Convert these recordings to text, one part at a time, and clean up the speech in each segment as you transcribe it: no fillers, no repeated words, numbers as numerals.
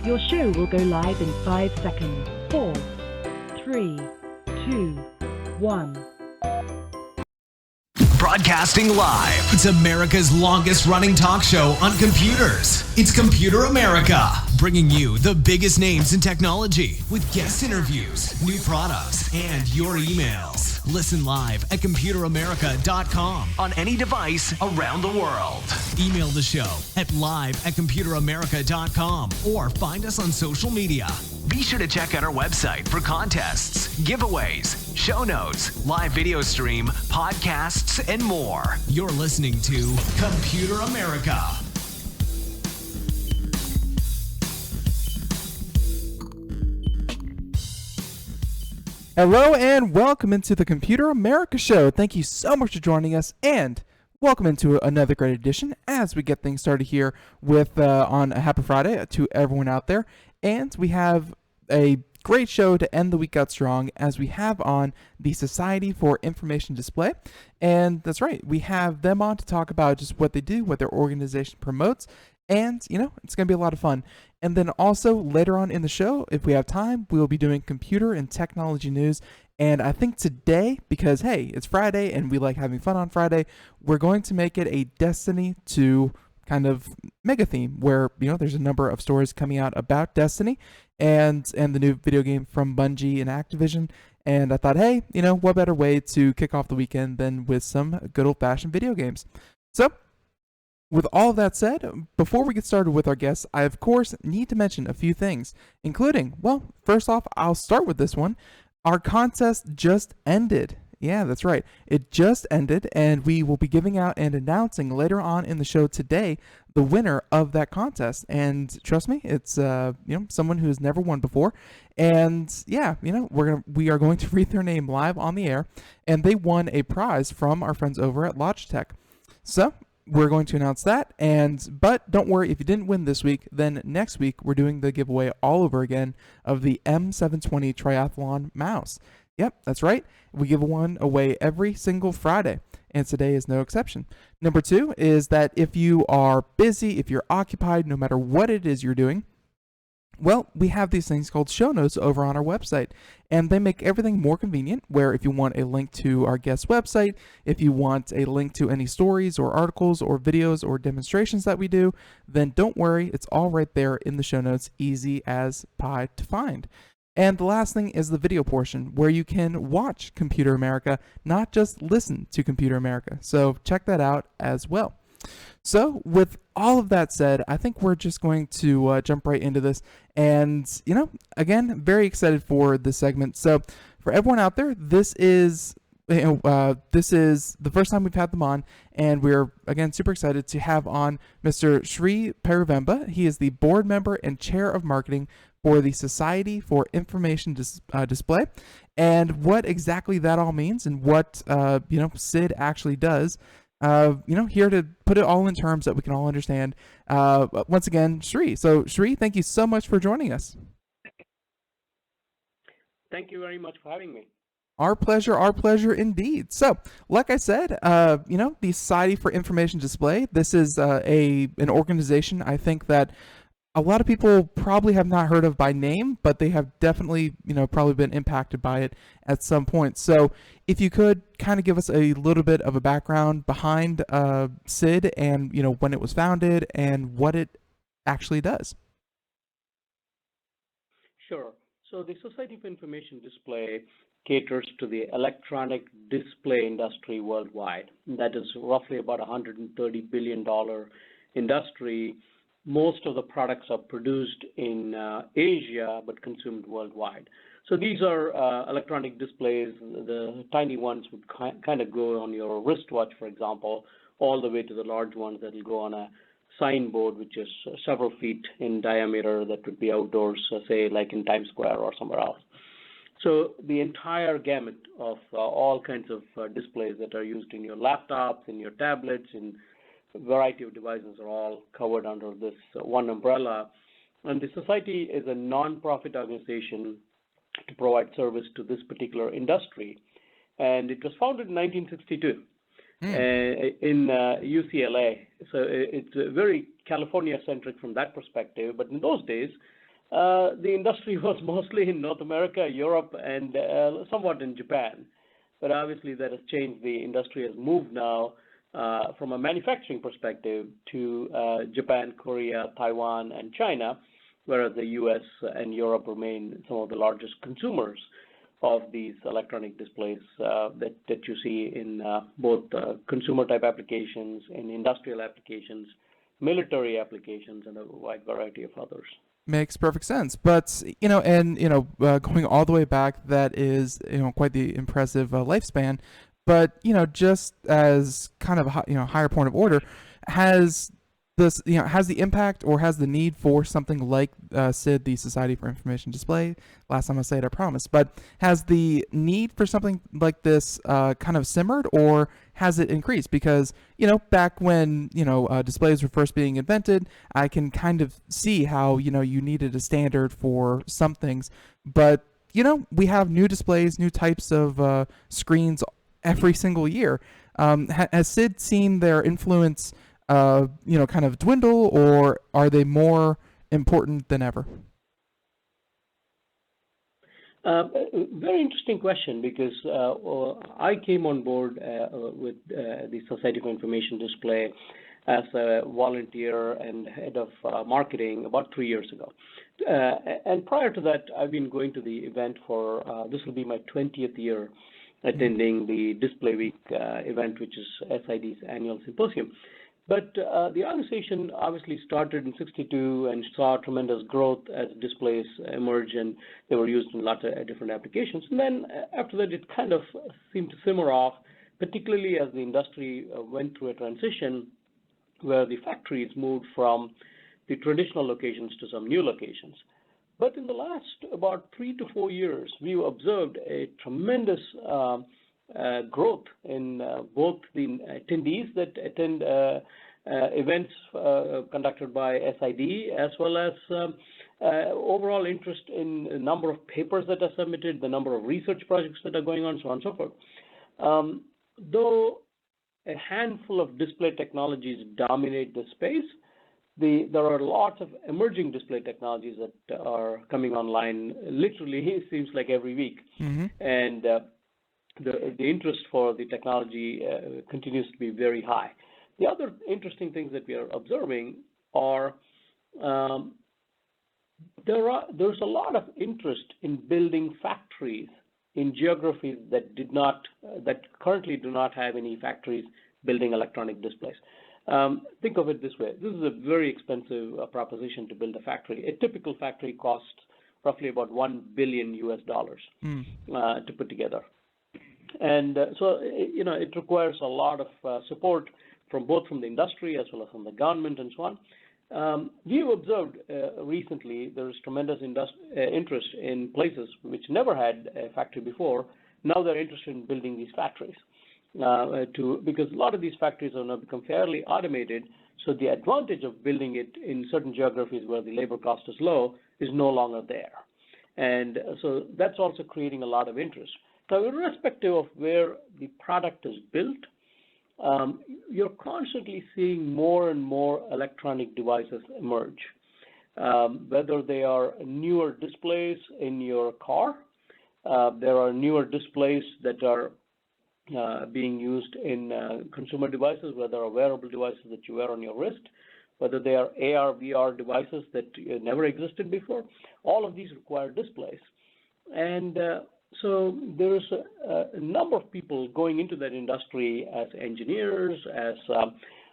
Your show will go live in 5 seconds. 4, 3, 2, 1. Broadcasting live. It's America's longest running talk show on computers. It's Computer America, bringing you the biggest names in technology with guest interviews, new products, and your emails. Listen live at computeramerica.com on any device around the world. Email the show at live@computeramerica.com or find us on social media. Be sure to check out our website for contests, giveaways, show notes, live video stream, podcasts, and more. You're listening to Computer America. Hello and welcome into the Computer America Show. Thank you so much for joining us, and welcome into another great edition as we get things started here with on a happy Friday to everyone out there. And we have a great show to end the week out strong as we have on the Society for Information Display. And that's right, we have them on to talk about just what they do, what their organization promotes, and, you know, it's going to be a lot of fun. And then also later on in the show, if we have time, we will be doing computer and technology news. And I think today, because, hey, it's Friday and we like having fun on Friday, we're going to make it a Destiny 2 kind of mega theme where, you know, there's a number of stories coming out about Destiny and the new video game from Bungie and Activision. And I thought, hey, you know, what better way to kick off the weekend than with some good old-fashioned video games? So, with all of that said, before we get started with our guests, I, of course, need to mention a few things, including, well, first off, I'll start with this one. Our contest just ended. Yeah, that's right. It just ended, and we will be giving out and announcing later on in the show today the winner of that contest. And trust me, it's someone who has never won before. And yeah, you know, we are going to read their name live on the air, and they won a prize from our friends over at Logitech. So we're going to announce that, but don't worry, if you didn't win this week, then next week we're doing the giveaway all over again of the M720 Triathlon mouse. Yep, that's right. We give one away every single Friday, and today is no exception. Number 2 is that if you are busy, if you're occupied, no matter what it is you're doing, well, we have these things called show notes over on our website, and they make everything more convenient, where if you want a link to our guest website, if you want a link to any stories or articles or videos or demonstrations that we do, then don't worry, it's all right there in the show notes, easy as pie to find. And the last thing is the video portion, where you can watch Computer America, not just listen to Computer America. So check that out as well. So with all of that said, I think we're just going to jump right into this. And, you know, again, very excited for this segment. So for everyone out there, this is the first time we've had them on, and we're, again, super excited to have on Mr. Sri Peruvemba. He is the board member and chair of marketing for the Society for Information Display, and what exactly that all means and what, SID actually does. Here to put it all in terms that we can all understand. Once again, Sri. So, Sri, thank you so much for joining us. Thank you very much for having me. Our pleasure indeed. So, like I said, the Society for Information Display, this is an organization I think that a lot of people probably have not heard of by name, but they have definitely, probably been impacted by it at some point. So if you could kind of give us a little bit of a background behind SID and, when it was founded and what it actually does. Sure. So the Society for Information Display caters to the electronic display industry worldwide. That is roughly about $130 billion industry. Most of the products are produced in Asia, but consumed worldwide. So these are electronic displays. The tiny ones would kind of go on your wristwatch, for example, all the way to the large ones that will go on a signboard, which is several feet in diameter, that would be outdoors, say like in Times Square or somewhere else. So the entire gamut of all kinds of displays that are used in your laptops, in your tablets, in a variety of devices are all covered under this one umbrella. And the Society is a non-profit organization to provide service to this particular industry. And it was founded in 1962 in UCLA. So it's very California-centric from that perspective. But in those days, the industry was mostly in North America, Europe, and somewhat in Japan. But obviously that has changed. The industry has moved now from a manufacturing perspective to Japan, Korea, Taiwan, and China, whereas the US and Europe remain some of the largest consumers of these electronic displays that you see in both consumer type applications, in industrial applications, military applications, and a wide variety of others. Makes perfect sense. But, going all the way back, that is, quite the impressive lifespan. But, just as kind of, higher point of order, has this, has the impact or has the need for something like SID, the Society for Information Display, last time I say it, I promise, but has the need for something like this kind of simmered, or has it increased? Because, back when, displays were first being invented, I can kind of see how, you needed a standard for some things, but, we have new displays, new types of screens every single year. Has SID seen their influence kind of dwindle, or are they more important than ever? Very interesting question, because I came on board with the Society for Information Display as a volunteer and head of marketing about 3 years ago. And prior to that, I've been going to the event for, this will be my 20th year attending the Display Week event, which is SID's annual symposium. But the organization obviously started in '62 and saw tremendous growth as displays emerged, and they were used in lots of different applications. And then after that, it kind of seemed to simmer off, particularly as the industry went through a transition where the factories moved from the traditional locations to some new locations. But in the last about 3 to 4 years, we've observed a tremendous growth in both the attendees that attend events conducted by SID, as well as overall interest in the number of papers that are submitted, the number of research projects that are going on, so on and so forth. Though a handful of display technologies dominate the space, there are lots of emerging display technologies that are coming online literally, it seems like every week. Mm-hmm. And the interest for the technology continues to be very high. The other interesting things that we are observing are there's a lot of interest in building factories in geographies that currently do not have any factories building electronic displays. Think of it this way. This is a very expensive proposition to build a factory. A typical factory costs roughly about $1 billion to put together. And so, it requires a lot of support from the industry as well as from the government and so on. We've observed recently there is tremendous interest in places which never had a factory before. Now they're interested in building these factories because a lot of these factories have now become fairly automated. So the advantage of building it in certain geographies where the labor cost is low is no longer there. And so that's also creating a lot of interest. Now, irrespective of where the product is built, you're constantly seeing more and more electronic devices emerge, whether they are newer displays in your car. There are newer displays that are being used in consumer devices, whether are wearable devices that you wear on your wrist, whether they are AR, VR devices that never existed before. All of these require displays. And so there's a number of people going into that industry as engineers, as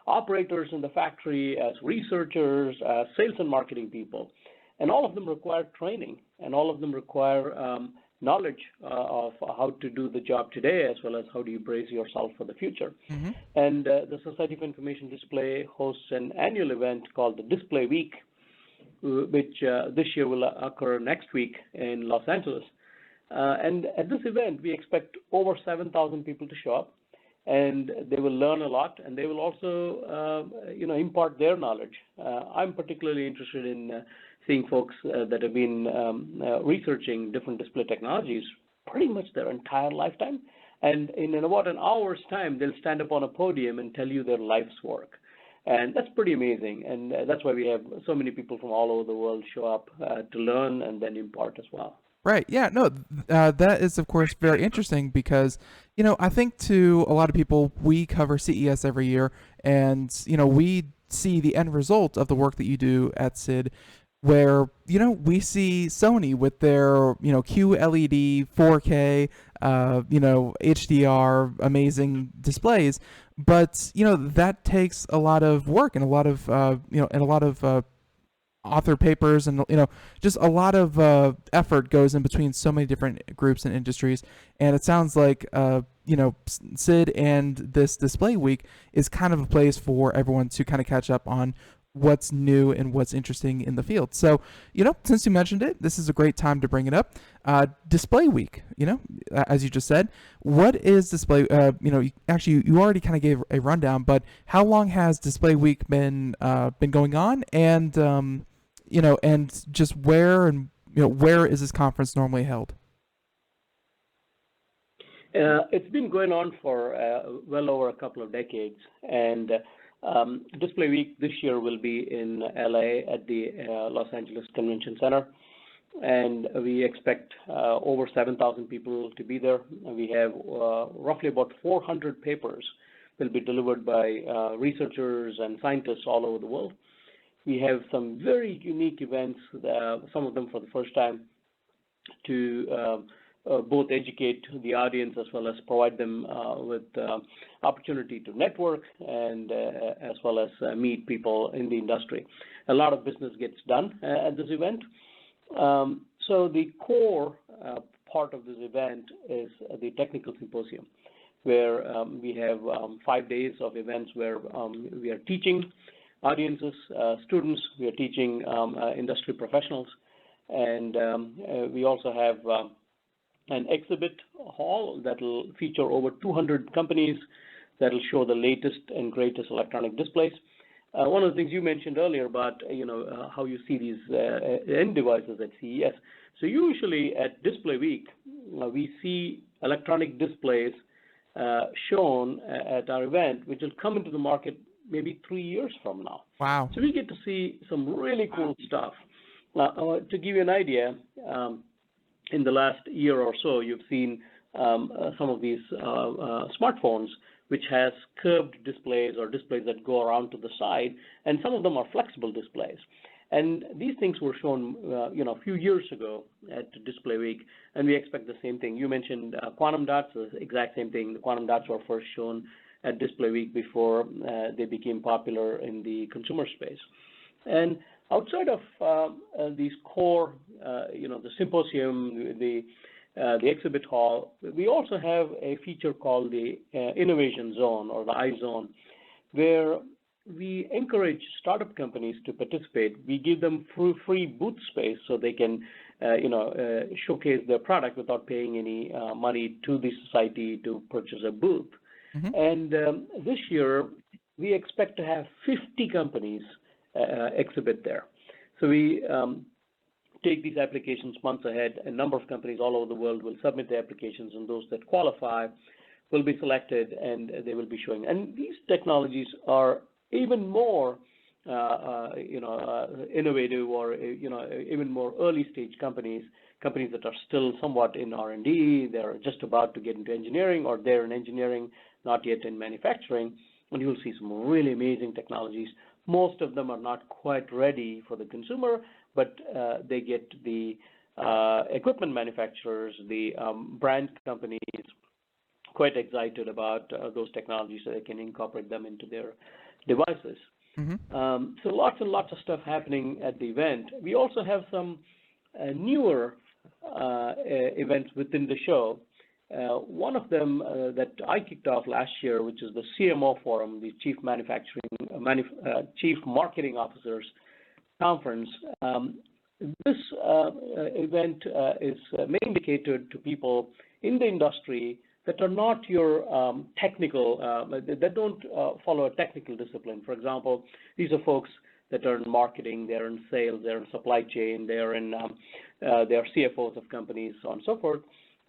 operators in the factory, as researchers, as sales and marketing people. And all of them require training, and all of them require knowledge of how to do the job today, as well as how do you brace yourself for the future. Mm-hmm. And the Society for Information Display hosts an annual event called the Display Week, which this year will occur next week in Los Angeles. And at this event, we expect over 7,000 people to show up, and they will learn a lot, and they will also, impart their knowledge. I'm particularly interested in seeing folks that have been researching different display technologies pretty much their entire lifetime. And in about an hour's time, they'll stand up on a podium and tell you their life's work. And that's pretty amazing, and that's why we have so many people from all over the world show up to learn and then impart as well. Right. Yeah. No, that is, of course, very interesting because, I think to a lot of people, we cover CES every year and, we see the end result of the work that you do at SID where, we see Sony with their, QLED, 4K, HDR, amazing displays. But, that takes a lot of work and a lot of, author papers and just a lot of effort goes in between so many different groups and industries, and it sounds like SID and this display week is kind of a place for everyone to kind of catch up on what's new and what's interesting in the field. So since you mentioned it, this is a great time to bring it up. Display week, as you just said, what is display actually you already kind of gave a rundown, but how long has display week been going on, and and just where where is this conference normally held? It's been going on for well over a couple of decades, and Display Week this year will be in LA at the Los Angeles Convention Center, and we expect over 7,000 people to be there. We have roughly about 400 papers will be delivered by researchers and scientists all over the world. We have some very unique events, some of them for the first time, to both educate the audience as well as provide them with opportunity to network and as well as meet people in the industry. A lot of business gets done at this event. So the core part of this event is the technical symposium, where we have 5 days of events where we are teaching audiences, students, we are teaching industry professionals, and we also have an exhibit hall that will feature over 200 companies that will show the latest and greatest electronic displays. One of the things you mentioned earlier about how you see these end devices at CES. So usually at Display Week, we see electronic displays shown at our event, which will come into the market maybe 3 years from now. Wow. So we get to see some really cool stuff. To give you an idea, in the last year or so, you've seen some of these smartphones which has curved displays or displays that go around to the side, and some of them are flexible displays. And these things were shown, a few years ago at Display Week, and we expect the same thing. You mentioned quantum dots, the exact same thing. The quantum dots were first shown at Display Week before they became popular in the consumer space. And outside of these core, the symposium, the exhibit hall, we also have a feature called the Innovation Zone, or the iZone, where we encourage startup companies to participate. We give them free booth space so they can, showcase their product without paying any money to the society to purchase a booth. Mm-hmm. And this year, we expect to have 50 companies exhibit there. So we take these applications months ahead. A number of companies all over the world will submit their applications, and those that qualify will be selected, and they will be showing. And these technologies are even more, innovative, or even more early-stage companies that are still somewhat in R&D. They're just about to get into engineering, or they're in engineering, not yet in manufacturing. And you'll see some really amazing technologies. Most of them are not quite ready for the consumer, but they get the equipment manufacturers, the brand companies, quite excited about those technologies so they can incorporate them into their devices. Mm-hmm. So lots and lots of stuff happening at the event. We also have some newer events within the show. One of them that I kicked off last year, which is the CMO Forum, the Chief Marketing Officers Conference. This event is mainly catered to people in the industry that are not your technical, that don't follow a technical discipline. For example, these are folks that are in marketing, they're in sales, they're in supply chain, they're CFOs of companies, so on and so forth.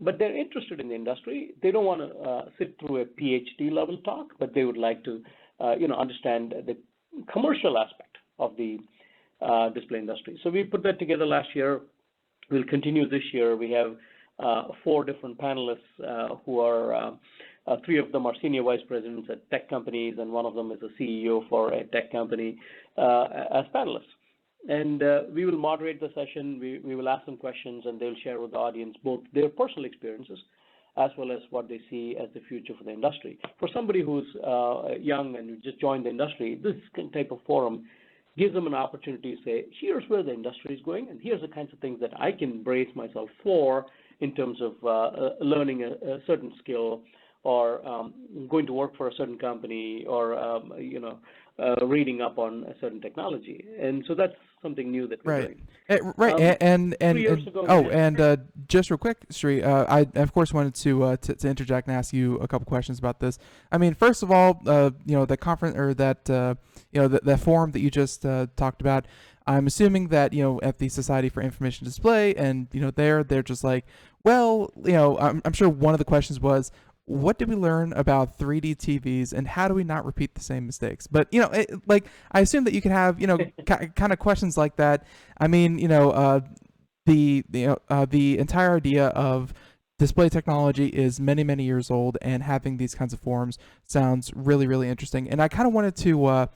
But they're interested in the industry. They don't want to sit through a PhD level talk, but they would like to, understand the commercial aspect of the display industry. So we put that together last year. We'll continue this year. We have 4 different panelists who are 3 of them are senior vice presidents at tech companies, and 1 of them is a CEO for a tech company as panelists. And we will moderate the session. We will ask them questions, and they'll share with the audience both their personal experiences as well as what they see as the future for the industry. For somebody who's young and who just joined the industry, this type of forum gives them an opportunity to say, here's where the industry is going, and here's the kinds of things that I can brace myself for in terms of learning a certain skill, or going to work for a certain company, or reading up on a certain technology. And so that's something new that we're doing. Right, and 3 years ago, just real quick, Sri, I of course wanted to interject and ask you a couple questions about this. I mean, first of all, the conference, or that that forum that you just talked about, I'm assuming that at the Society for Information Display, and they're just like, well, I'm sure one of the questions was, what did we learn about 3D TVs, and how do we not repeat the same mistakes? But like, I assume that you can have kind of questions like that. I mean, the entire idea of display technology is many years old, and having these kinds of forums sounds really interesting. And I kind of wanted to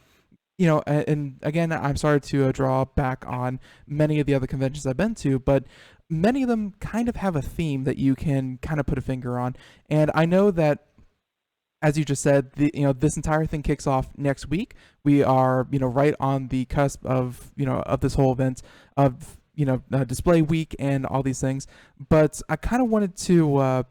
and again, I'm sorry to draw back on many of the other conventions I've been to, but many of them kind of have a theme that you can kind of put a finger on. And I know that, as you just said, this entire thing kicks off next week. We are, right on the cusp of, of this whole event of, display week and all these things. But I kind of wanted to,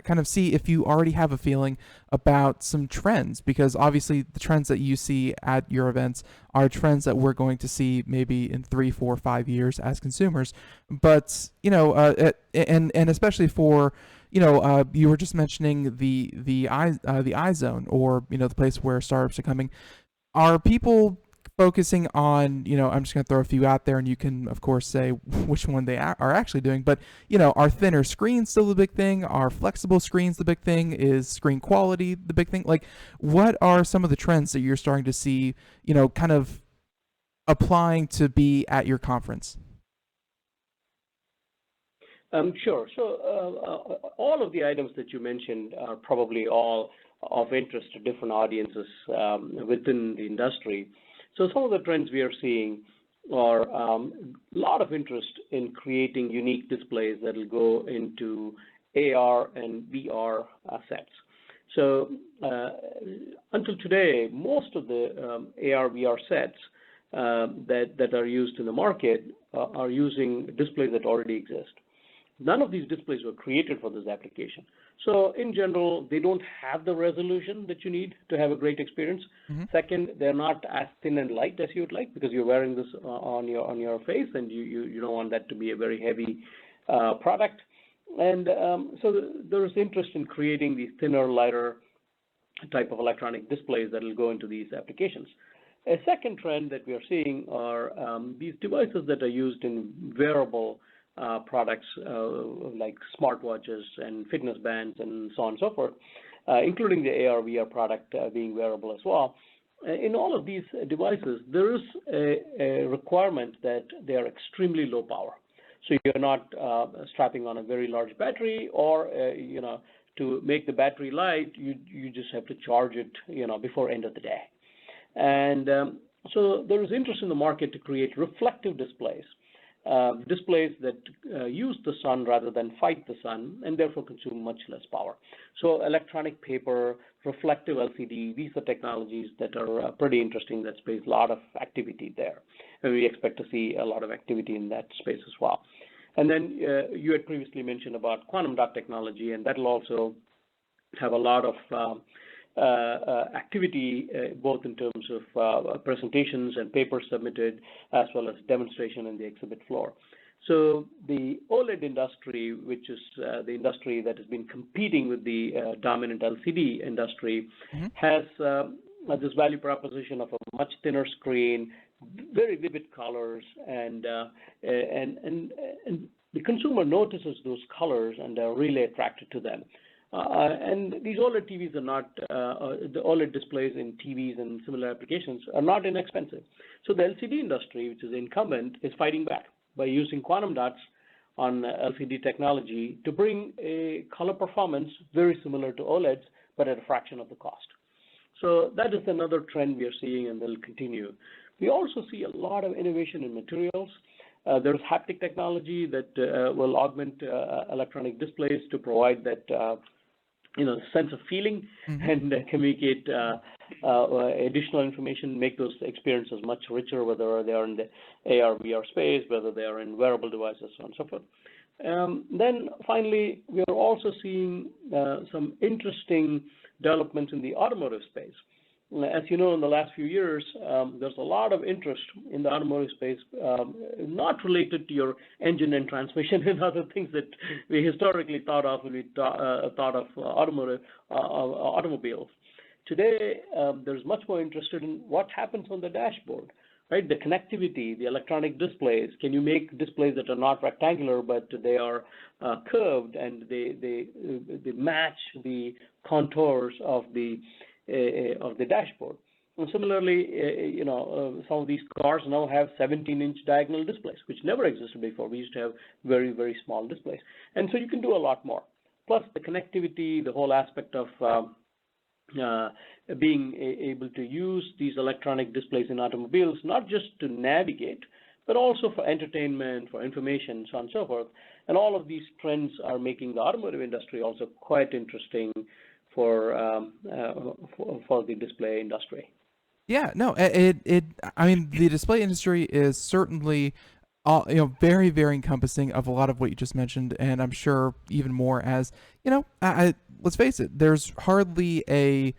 kind of see if you already have a feeling about some trends, because obviously the trends that you see at your events are trends that we're going to see maybe in 3, 4, 5 years as consumers. But and especially for you were just mentioning the iZone, or the place where startups are coming. Are people focusing on, I'm just going to throw a few out there, and you can, of course, say which one they are actually doing. But, are thinner screens still the big thing? Are flexible screens the big thing? Is screen quality the big thing? Like, what are some of the trends that you're starting to see, kind of applying to be at your conference? Sure. So all of the items that you mentioned are probably all of interest to different audiences within the industry. So some of the trends we are seeing are a lot of interest in creating unique displays that will go into AR and VR sets. So until today, most of the AR, VR sets that are used in the market are using displays that already exist. None of these displays were created for this application. So in general, they don't have the resolution that you need to have a great experience. Mm-hmm. Second, they're not as thin and light as you would like, because you're wearing this on your face, and you don't want that to be a very heavy product. And so there is interest in creating these thinner, lighter type of electronic displays that will go into these applications. A second trend that we are seeing are these devices that are used in wearable products like smartwatches and fitness bands and so on and so forth, including the AR, VR product being wearable as well. In all of these devices, there is a requirement that they are extremely low power. So you're not strapping on a very large battery, or to make the battery light, you just have to charge it before end of the day. And so there is interest in the market to create reflective displays. Displays that use the sun rather than fight the sun, and therefore consume much less power. So electronic paper, reflective LCD, these are technologies that are pretty interesting, that space, a lot of activity there. And we expect to see a lot of activity in that space as well. And then you had previously mentioned about quantum dot technology, and that will also have a lot of activity, both in terms of presentations and papers submitted, as well as demonstration in the exhibit floor. So the OLED industry, which is the industry that has been competing with the dominant LCD industry, mm-hmm. has this value proposition of a much thinner screen, very vivid colors, and the consumer notices those colors and are really attracted to them. And these OLED TVs are not, the OLED displays in TVs and similar applications are not inexpensive. So the LCD industry, which is incumbent, is fighting back by using quantum dots on LCD technology to bring a color performance very similar to OLEDs, but at a fraction of the cost. So that is another trend we are seeing, and will continue. We also see a lot of innovation in materials. There's haptic technology that will augment electronic displays to provide that sense of feeling and communicate additional information, make those experiences much richer, whether they are in the AR, VR space, whether they are in wearable devices, so on and so forth. Then finally, we are also seeing some interesting developments in the automotive space. As you know, in the last few years, there's a lot of interest in the automotive space, not related to your engine and transmission and other things that we historically thought of when we thought of automobiles. Today, there's much more interest in what happens on the dashboard, right? The connectivity, the electronic displays. Can you make displays that are not rectangular, but they are curved, and they match the contours of the dashboard? And similarly, some of these cars now have 17-inch diagonal displays, which never existed before. We used to have very, very small displays. And so you can do a lot more. Plus the connectivity, the whole aspect of being able to use these electronic displays in automobiles, not just to navigate, but also for entertainment, for information, so on and so forth. And all of these trends are making the automotive industry also quite interesting for the display industry. Yeah, no, I mean, the display industry is certainly, very, very encompassing of a lot of what you just mentioned, and I'm sure even more as, let's face it, there's hardly a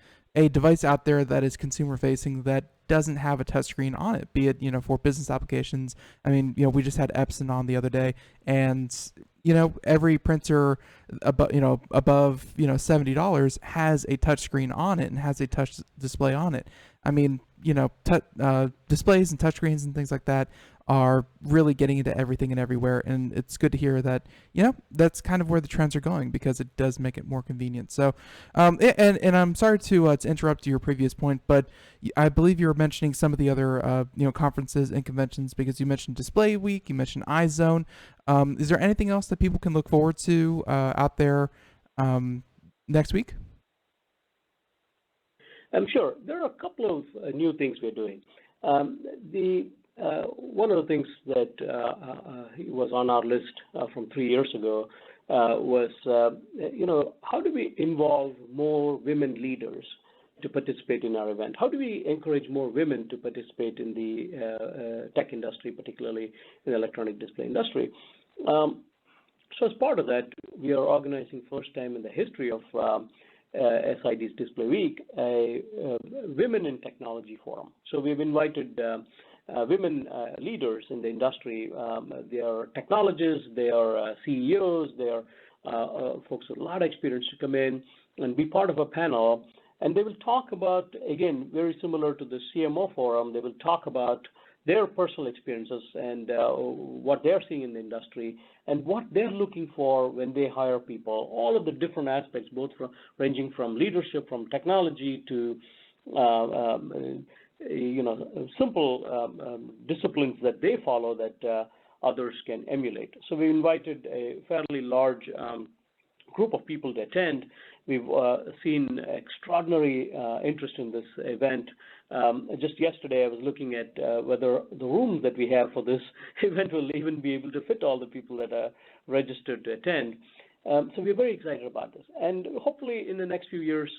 device out there that is consumer facing that doesn't have a touchscreen on it, be it, for business applications. I mean, we just had Epson on the other day, and every printer above $70 has a touchscreen on it and has a touch display on it. I mean, displays and touchscreens and things like that are really getting into everything and everywhere, and it's good to hear that that's kind of where the trends are going, because it does make it more convenient. So, and I'm sorry to interrupt your previous point, but I believe you were mentioning some of the other conferences and conventions, because you mentioned Display Week, you mentioned iZone. Is there anything else that people can look forward to out there next week? I'm sure there are a couple of new things we're doing. One of the things that was on our list from 3 years ago was, how do we involve more women leaders to participate in our event? How do we encourage more women to participate in the tech industry, particularly in the electronic display industry? So as part of that, we are organizing, first time in the history of SID's Display Week, a Women in Technology Forum. So we've invited women leaders in the industry. They are technologists, they are CEOs, they are folks with a lot of experience to come in and be part of a panel. And they will talk about, again, very similar to the CMO forum, they will talk about their personal experiences and what they're seeing in the industry and what they're looking for when they hire people, all of the different aspects, both from ranging from leadership, from technology to simple disciplines that they follow that others can emulate. So we invited a fairly large group of people to attend. We've seen extraordinary interest in this event. Just yesterday, I was looking at whether the rooms that we have for this event will even be able to fit all the people that are registered to attend. So we're very excited about this. And hopefully in the next few years,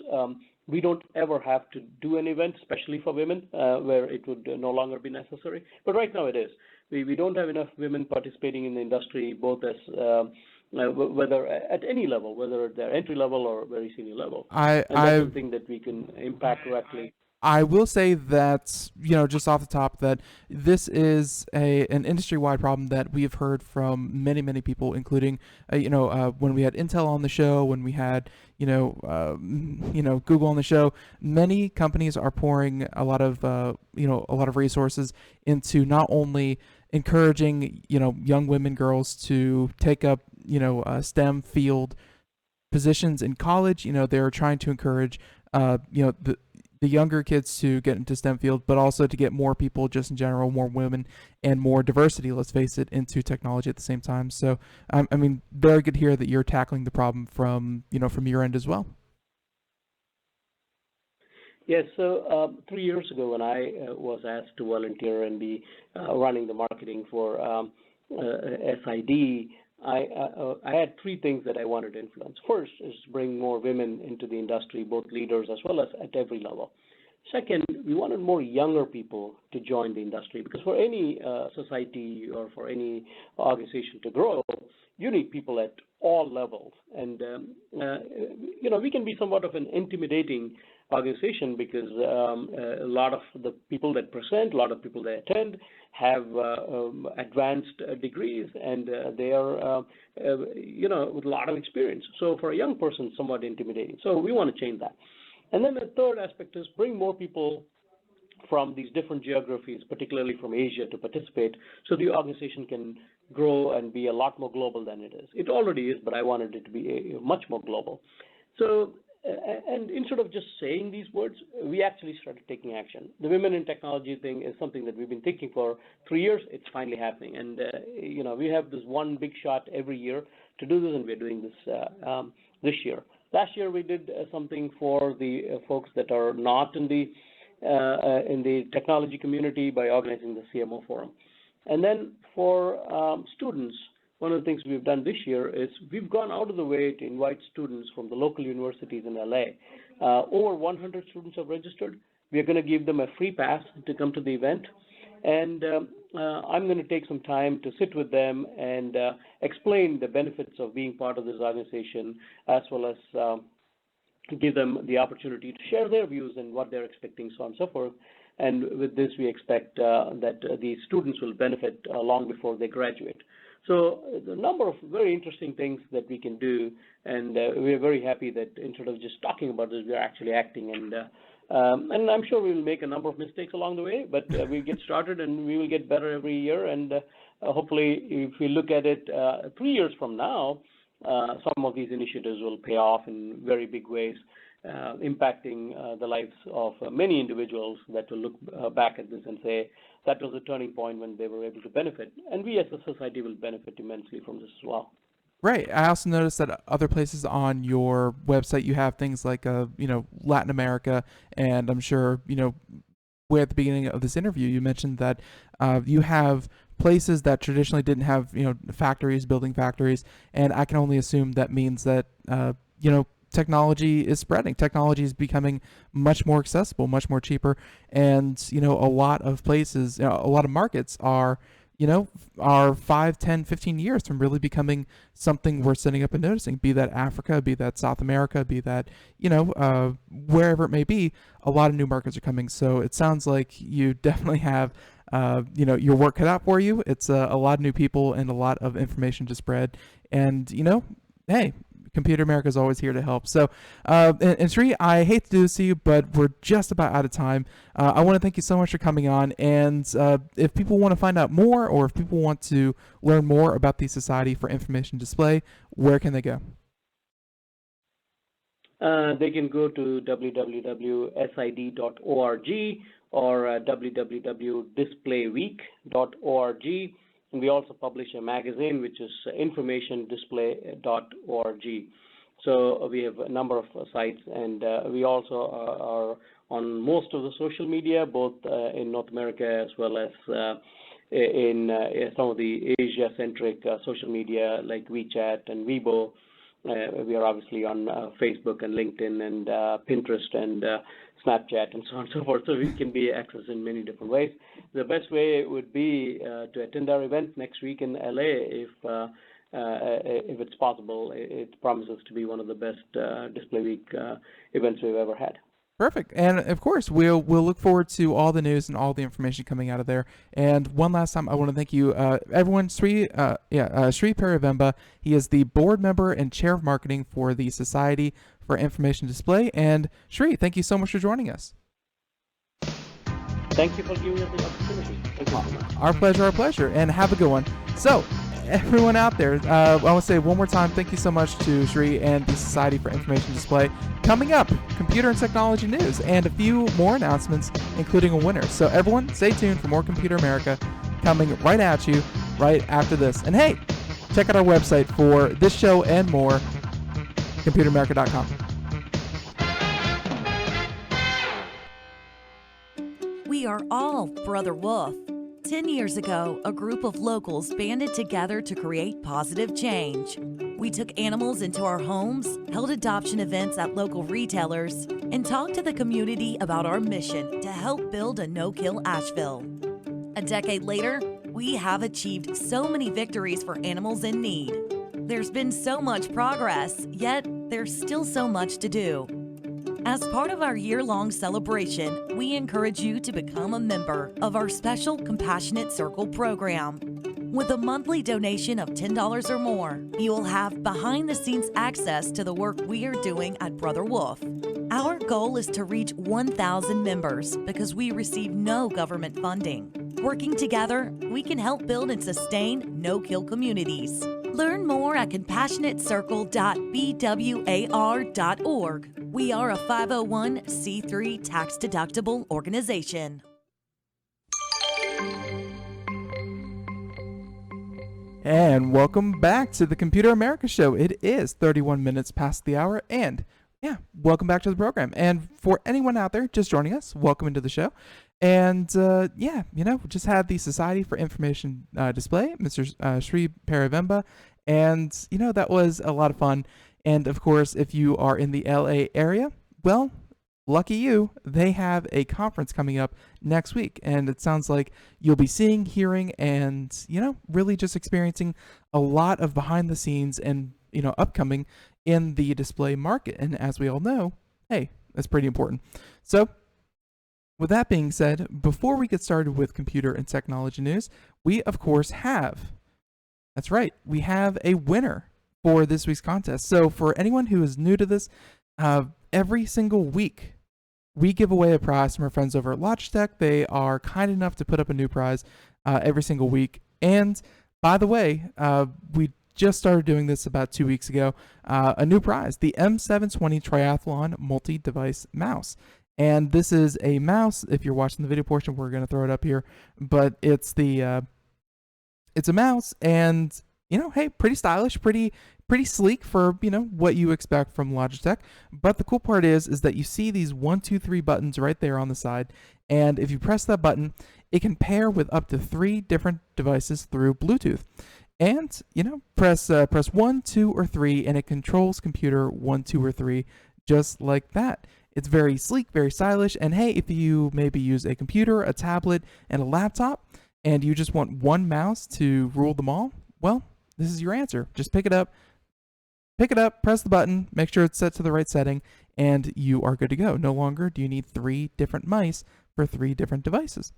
we don't ever have to do an event, especially for women, where it would no longer be necessary. But right now it is. We don't have enough women participating in the industry, both as whether at any level, whether they're entry level or very senior level. And that's something that we can impact directly. I will say that, just off the top, that this is an industry-wide problem that we have heard from many, many people, including, when we had Intel on the show, when we had, Google on the show. Many companies are pouring a lot of resources into not only encouraging, young women, girls to take up, a STEM field positions in college. They're trying to encourage, the younger kids to get into STEM field, but also to get more people just in general, more women and more diversity, let's face it, into technology at the same time. So, very good to hear that you're tackling the problem from your end as well. Yes, so 3 years ago when I was asked to volunteer and be running the marketing for SID, I had three things that I wanted to influence. First is bring more women into the industry, both leaders as well as at every level. Second, we wanted more younger people to join the industry, because for any society or for any organization to grow, you need people at all levels. And, we can be somewhat of an intimidating organization because a lot of the people that present, a lot of people that attend have advanced degrees, and they are, with a lot of experience. So for a young person, somewhat intimidating. So we want to change that. And then the third aspect is bring more people from these different geographies, particularly from Asia, to participate so the organization can grow and be a lot more global than it is. It already is, but I wanted it to be much more global. So, and instead of just saying these words, we actually started taking action. The Women in Technology thing is something that we've been thinking for 3 years. It's finally happening. And, we have this one big shot every year to do this, and we're doing this this year. Last year, we did something for the folks that are not in the technology community by organizing the CMO Forum. And then for students, one of the things we've done this year is we've gone out of the way to invite students from the local universities in LA. Over 100 students have registered. We're going to give them a free pass to come to the event. And I'm going to take some time to sit with them and explain the benefits of being part of this organization, as well as give them the opportunity to share their views and what they're expecting, so on and so forth. And with this, we expect that these students will benefit long before they graduate. So the number of very interesting things that we can do, and we're very happy that instead of just talking about this, we're actually acting. And I'm sure we will make a number of mistakes along the way, but we get started and we will get better every year. And hopefully, if we look at it 3 years from now, some of these initiatives will pay off in very big ways, impacting the lives of many individuals that will look back at this and say, that was a turning point when they were able to benefit. And we as a society will benefit immensely from this as well. Right. I also noticed that other places on your website, you have things like, Latin America, and I'm sure, way at the beginning of this interview, you mentioned that you have places that traditionally didn't have, factories, building factories, and I can only assume that means that, technology is spreading. Technology is becoming much more accessible, much more cheaper, and, a lot of places, a lot of markets are 5, 10, 15 years from really becoming something worth setting up and noticing, be that Africa, be that South America, be that, wherever it may be, a lot of new markets are coming. So it sounds like you definitely have, your work cut out for you. It's a lot of new people and a lot of information to spread. And, hey, Computer America is always here to help. So, and Sri, I hate to do this to you, but we're just about out of time. I want to thank you so much for coming on. And if people want to find out more, or if people want to learn more about the Society for Information Display, where can they go? They can go to www.sid.org or www.displayweek.org. And we also publish a magazine, which is informationdisplay.org. So we have a number of sites, and we also are on most of the social media, both in North America as well as in some of the Asia-centric social media like WeChat and Weibo. We are obviously on Facebook and LinkedIn and Pinterest and Snapchat and so on and so forth, so we can be accessed in many different ways. The best way would be to attend our event next week in LA if it's possible. It promises to be one of the best Display Week events we've ever had. Perfect. And of course, we'll look forward to all the news and all the information coming out of there. And one last time, I want to thank you, everyone. Sri Peruvemba. He is the board member and chair of marketing for the Society for Information Display. And Sri, thank you so much for joining us. Thank you for giving us the opportunity. Thank you so much. Our pleasure, and have a good one. So, everyone out there, I want to say one more time, thank you so much to Shri and the Society for Information Display. Coming up, computer and technology news, and a few more announcements, including a winner. So everyone, stay tuned for more Computer America coming right at you right after this. And hey, check out our website for this show and more, computeramerica.com. We are all Brother Wolf. 10 years ago, a group of locals banded together to create positive change. We took animals into our homes, held adoption events at local retailers, and talked to the community about our mission to help build a no-kill Asheville. A decade later, we have achieved so many victories for animals in need. There's been so much progress, yet there's still so much to do. As part of our year-long celebration, we encourage you to become a member of our special Compassionate Circle program. With a monthly donation of $10 or more, you will have behind-the-scenes access to the work we are doing at Brother Wolf. Our goal is to reach 1,000 members because we receive no government funding. Working together, we can help build and sustain no-kill communities. Learn more at compassionatecircle.bwar.org. We are a 501c3 tax-deductible organization. And welcome back to the Computer America Show. It is 31 minutes past the hour, and yeah, welcome back to the program. And for anyone out there just joining us, welcome into the show. And yeah, just had the Society for Information Display, Mr. Sri Peruvemba, and that was a lot of fun. And of course, if you are in the LA area, well, lucky you, they have a conference coming up next week. And it sounds like you'll be seeing, hearing, and, really just experiencing a lot of behind the scenes and, upcoming in the display market. And as we all know, hey, that's pretty important. So with that being said, before we get started with computer and technology news, we of course have, that's right, we have a winner for this week's contest. So for anyone who is new to this, every single week we give away a prize from our friends over at Logitech. They are kind enough to put up a new prize every single week. And by the way, we just started doing this about 2 weeks ago, a new prize, the M720 Triathlon multi-device mouse. And this is a mouse. If you're watching the video portion, we're going to throw it up here, but it's a mouse, and hey, pretty stylish, pretty sleek for, what you expect from Logitech. But the cool part is that you see these 1, 2, 3 buttons right there on the side. And if you press that button, it can pair with up to 3 different devices through Bluetooth. And, press 1, 2, or 3, and it controls computer 1, 2, or 3, just like that. It's very sleek, very stylish. And hey, if you maybe use a computer, a tablet, and a laptop, and you just want one mouse to rule them all, well, this is your answer. Just pick it up, press the button, make sure it's set to the right setting, and you are good to go. No longer do you need 3 different mice for 3 different devices.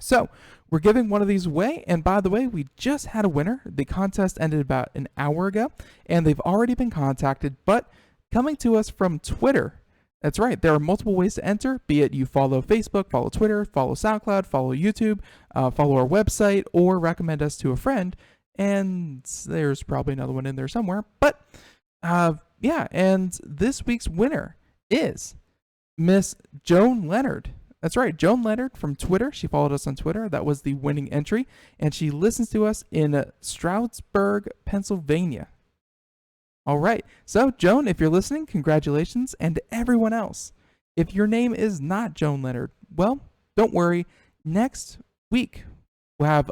So we're giving one of these away, and by the way, we just had a winner. The contest ended about an hour ago, and they've already been contacted, but coming to us from Twitter. That's right, there are multiple ways to enter, be it you follow Facebook, follow Twitter, follow SoundCloud, follow YouTube, follow our website, or recommend us to a friend. And there's probably another one in there somewhere. But yeah, and this week's winner is Miss Joan Leonard. That's right, Joan Leonard from Twitter. She followed us on Twitter. That was the winning entry. And she listens to us in Stroudsburg, Pennsylvania. All right, so Joan, if you're listening, congratulations. And to everyone else, if your name is not Joan Leonard, well, don't worry. Next week, we'll have,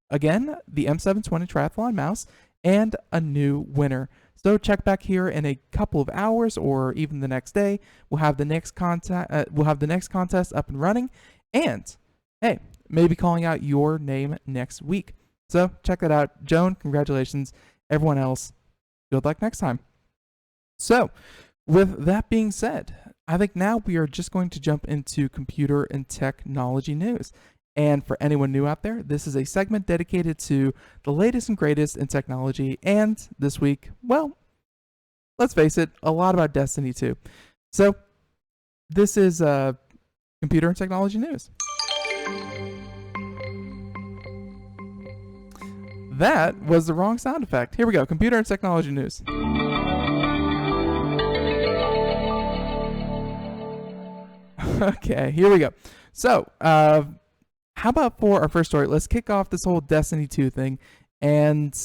again, the M720 Triathlon mouse and a new winner. So check back here in a couple of hours or even the next day. We'll have the next contest up and running. And, hey, maybe calling out your name next week. So check that out. Joan, congratulations. Everyone else, good luck next time. So, with that being said, I think now we are just going to jump into computer and technology news. And for anyone new out there, this is a segment dedicated to the latest and greatest in technology. And this week, well, let's face it, a lot about Destiny 2. So, this is computer and technology news. That was the wrong sound effect. Here we go. Computer and technology news. Okay, here we go. So, how about for our first story, let's kick off this whole Destiny 2 thing. And,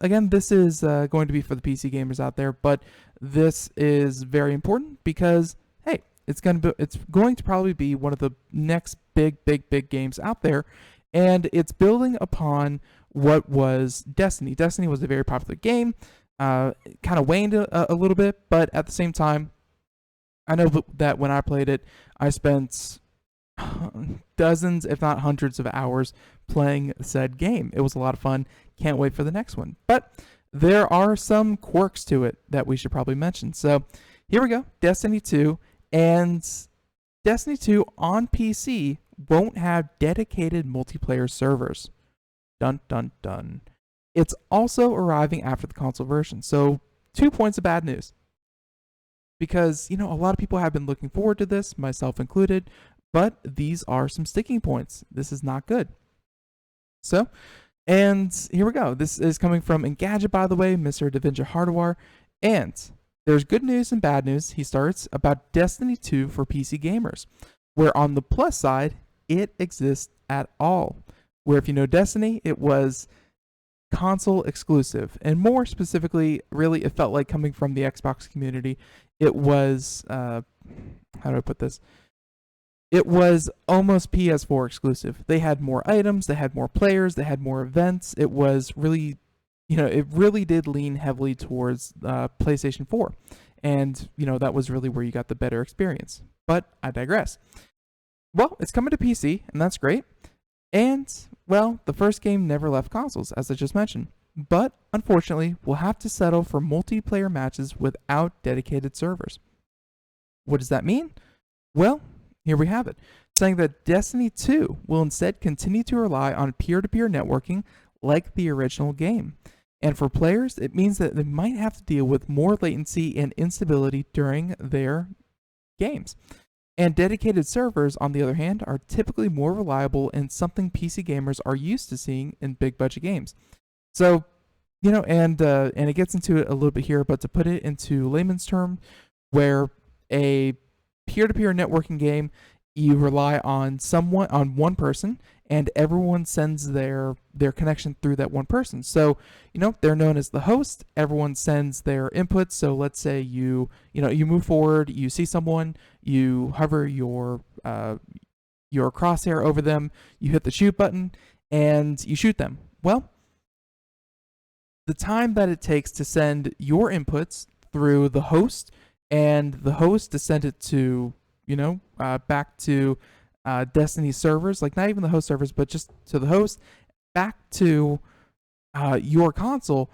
again, this is going to be for the PC gamers out there, but this is very important because, hey, it's going to probably be one of the next big games out there, and it's building upon what was Destiny. Destiny was a very popular game, kind of waned a little bit, but at the same time, I know that when I played it, I spent dozens, if not hundreds of hours playing said game. It was a lot of fun. Can't wait for the next one. But there are some quirks to it that we should probably mention. So here we go. Destiny 2. And Destiny 2 on PC won't have dedicated multiplayer servers. Dun, dun, dun. It's also arriving after the console version. So 2 points of bad news. Because, a lot of people have been looking forward to this, myself included, but these are some sticking points. This is not good. So, and here we go. This is coming from Engadget, by the way, Mr. Devinder Hardawar. And there's good news and bad news, he starts, about Destiny 2 for PC gamers, where on the plus side, it exists at all. Where if you know Destiny, it was console exclusive, and more specifically, really, it felt like coming from the Xbox community. It was, how do I put this? It was almost PS4 exclusive. They had more items, they had more players, they had more events. It was really, it really did lean heavily towards PlayStation 4. And, that was really where you got the better experience. But I digress. Well, it's coming to PC, and that's great. And, well, the first game never left consoles, as I just mentioned. But, unfortunately, we'll have to settle for multiplayer matches without dedicated servers. What does that mean? Well, here we have it, saying that Destiny 2 will instead continue to rely on peer-to-peer networking like the original game. And for players, it means that they might have to deal with more latency and instability during their games. And dedicated servers, on the other hand, are typically more reliable and something PC gamers are used to seeing in big budget games. So, and it gets into it a little bit here, but to put it into layman's term, where a peer-to-peer networking game, you rely on one person, and everyone sends their connection through that one person. So, they're known as the host. Everyone sends their inputs. So let's say you move forward, you see someone, you hover your crosshair over them, you hit the shoot button, and you shoot them. Well, the time that it takes to send your inputs through the host and the host to send it to, back to Destiny servers, like not even the host servers, but just to the host, back to your console,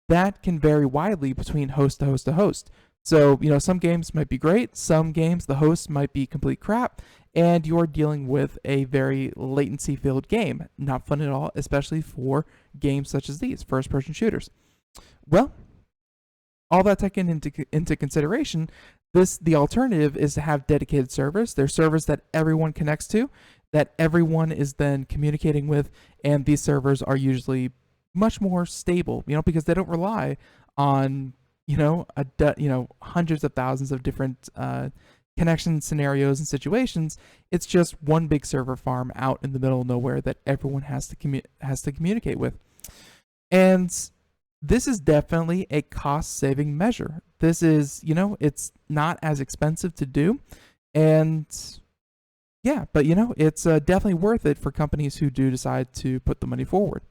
that can vary widely between host to host to host. So, some games might be great, some games the host might be complete crap, and you're dealing with a very latency-filled game. Not fun at all, especially for games such as these, first-person shooters. Well, all that taken into consideration, the alternative is to have dedicated servers. They're servers that everyone connects to, that everyone is then communicating with, and these servers are usually much more stable, because they don't rely on, hundreds of thousands of different connection scenarios and situations. It's just one big server farm out in the middle of nowhere that everyone has to communicate with. And this is definitely a cost-saving measure. This is, it's not as expensive to do, and yeah, but it's definitely worth it for companies who do decide to put the money forward.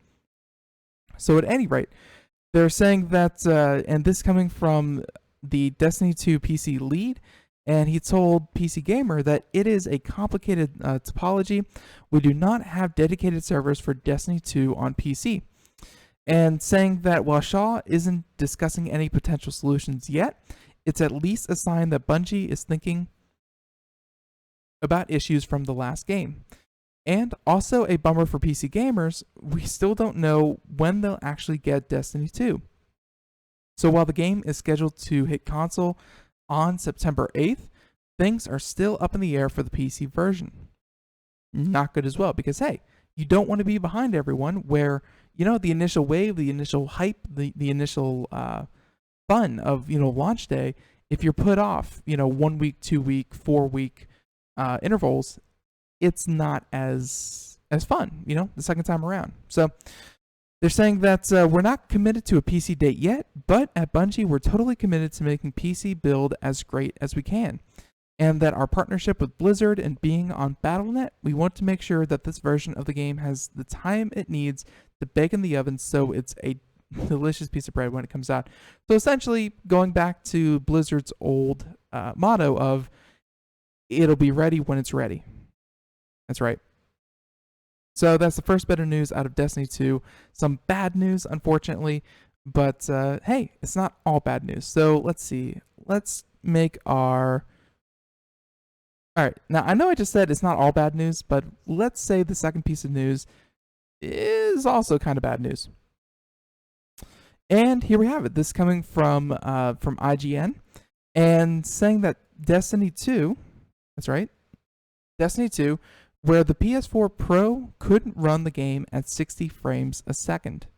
So at any rate, they're saying that, and this coming from the Destiny 2 PC lead, and he told PC Gamer that it is a complicated topology. We do not have dedicated servers for Destiny 2 on PC. And saying that while Shaw isn't discussing any potential solutions yet, it's at least a sign that Bungie is thinking about issues from the last game. And also a bummer for PC gamers, we still don't know when they'll actually get Destiny 2. So while the game is scheduled to hit console on September 8th, things are still up in the air for the PC version. Not good as well, because hey, you don't want to be behind everyone where, the initial wave, the initial hype, the initial fun of, launch day, if you're put off, 1 week, 2 week, 4 week intervals, it's not as fun, the second time around. So they're saying that we're not committed to a PC date yet, but at Bungie, we're totally committed to making PC build as great as we can. And that our partnership with Blizzard and being on Battle.net, we want to make sure that this version of the game has the time it needs to bake in the oven so it's a delicious piece of bread when it comes out. So essentially, going back to Blizzard's old motto of, it'll be ready when it's ready. That's right. So that's the first bit of news out of Destiny 2. Some bad news, unfortunately, but hey, it's not all bad news. So let's see. Let's make our... All right, now I know I just said it's not all bad news, but let's say the second piece of news is also kind of bad news. And here we have it. This coming from IGN, and saying that Destiny 2, that's right, Destiny 2, where the PS4 Pro couldn't run the game at 60 frames a second.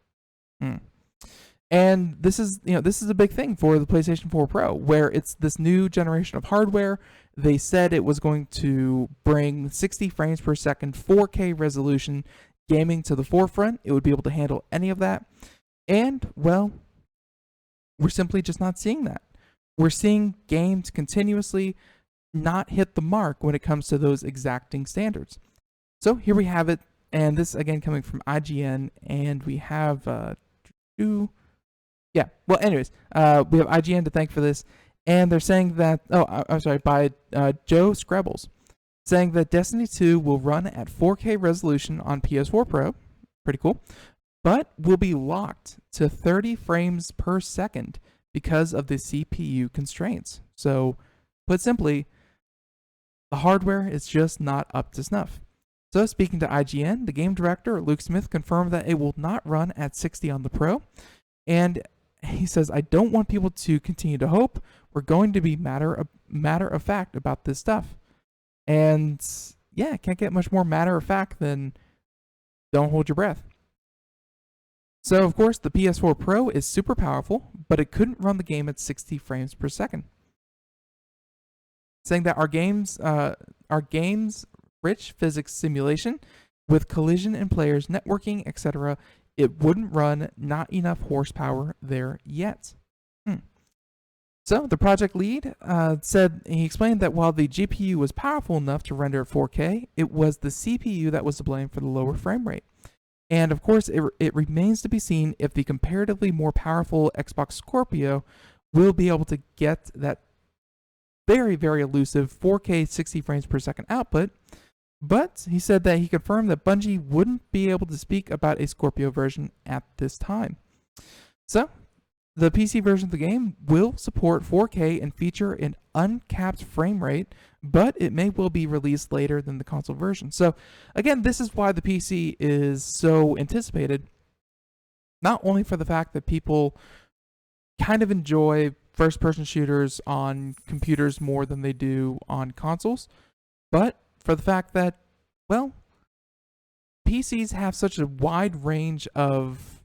And this is a big thing for the PlayStation 4 Pro, where it's this new generation of hardware. They said it was going to bring 60 frames per second, 4K resolution gaming to the forefront. It would be able to handle any of that. And, well, we're simply just not seeing that. We're seeing games continuously not hit the mark when it comes to those exacting standards. So here we have it. And this, again, coming from IGN. And we have we have IGN to thank for this. And they're saying that, by Joe Screbbles, saying that Destiny 2 will run at 4K resolution on PS4 Pro, pretty cool, but will be locked to 30 frames per second because of the CPU constraints. So, put simply, the hardware is just not up to snuff. So, speaking to IGN, the game director, Luke Smith, confirmed that it will not run at 60 on the Pro, and he says, I don't want people to continue to hope. We're going to be matter of fact about this stuff. And yeah, can't get much more matter of fact than don't hold your breath. So, of course, the PS4 Pro is super powerful, but it couldn't run the game at 60 frames per second. Saying that our game's rich physics simulation with collision and players networking, etc., it wouldn't run, not enough horsepower there yet. So the project lead he explained that while the GPU was powerful enough to render at 4K, it was the CPU that was to blame for the lower frame rate. And of course, it remains to be seen if the comparatively more powerful Xbox Scorpio will be able to get that very, very elusive 4K 60 frames per second output. But he said that he confirmed that Bungie wouldn't be able to speak about a Scorpio version at this time. So, the PC version of the game will support 4K and feature an uncapped frame rate, but it may well be released later than the console version. So, again, this is why the PC is so anticipated. Not only for the fact that people kind of enjoy first-person shooters on computers more than they do on consoles, but for the fact that, well, PCs have such a wide range of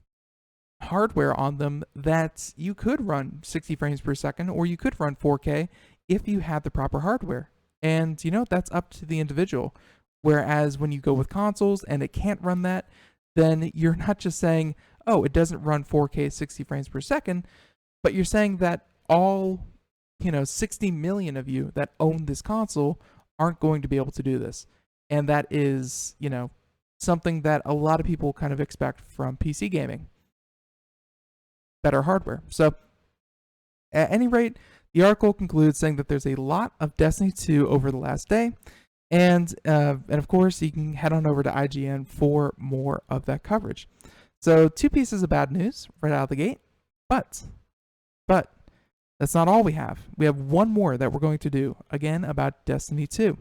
hardware on them that you could run 60 frames per second or you could run 4K if you had the proper hardware. And, that's up to the individual. Whereas when you go with consoles and it can't run that, then you're not just saying, oh, it doesn't run 4K 60 frames per second, but you're saying that all, 60 million of you that own this console aren't going to be able to do this. And that is, something that a lot of people kind of expect from PC gaming. Better hardware. So, at any rate, the article concludes saying that there's a lot of Destiny 2 over the last day. And of course, you can head on over to IGN for more of that coverage. So, 2 pieces of bad news right out of the gate. But, that's not all we have. We have one more that we're going to do, again, about Destiny 2.